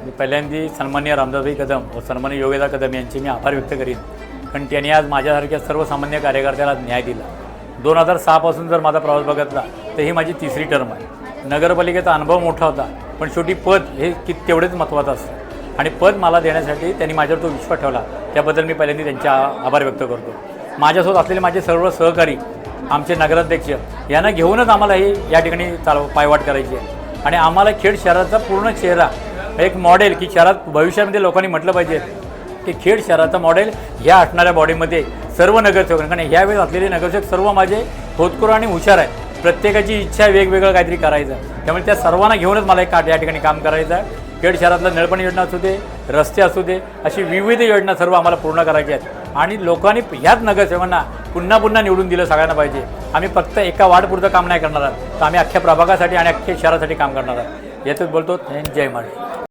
मी पहिल्यांदा सन्माननीय रामदासभाई कदम व सन्माननीय योगेंद्र कदम यांचे मी आभार व्यक्त करीन, कारण त्यांनी आज माझ्यासारख्या सर्वसामान्य कार्यकर्त्याला न्याय दिला। 2006 पासून जर माझा प्रवास बघितला तर ही माझी तिसरी टर्म आहे। नगरपालिकेचा अनुभव मोठा होता, पण शेवटी पद हे तेवढेच महत्त्वाचं असतं आणि पद मला देण्यासाठी त्यांनी माझ्यावर तो विश्वास ठेवला, त्याबद्दल मी पहिल्यांदा त्यांचे आभार व्यक्त करतो। माझ्यासोबत असलेले माझे सर्व सहकारी, आमचे नगराध्यक्ष यांना घेऊनच आम्हाला ही या ठिकाणी पायवाट करायची आहे आणि आम्हाला खेड शहराचा पूर्ण चेहरा, एक मॉडेल की शहरात भविष्यामध्ये लोकांनी म्हटलं पाहिजे की खेड शहराचा मॉडेल ह्या असणाऱ्या बॉडीमध्ये सर्व नगरसेवक, कारण ह्यावेळी असलेले नगरसेवक सर्व माझे होतकरू आणि हुशार आहेत। प्रत्येकाची इच्छा वेगवेगळं काहीतरी करायचं, त्यामुळे त्या सर्वांना घेऊनच मला या ठिकाणी काम करायचं आहे। खेड शहरातलं नळपाणी योजना असू दे, रस्ते असू दे, अशी विविध योजना सर्व आम्हाला पूर्ण करायच्या आहेत आणि लोकांनी ह्याच नगरसेवकांना पुन्हा पुन्हा निवडून दिलं सगळ्यांना पाहिजे। आम्ही फक्त एका वार्डपुरतं काम नाही करणार आहोत, तर आम्ही अख्ख्या प्रभागासाठी आणि अख्ख्या शहरासाठी काम करणार आहोत। यातच बोलतो, जय महाराष्ट्र।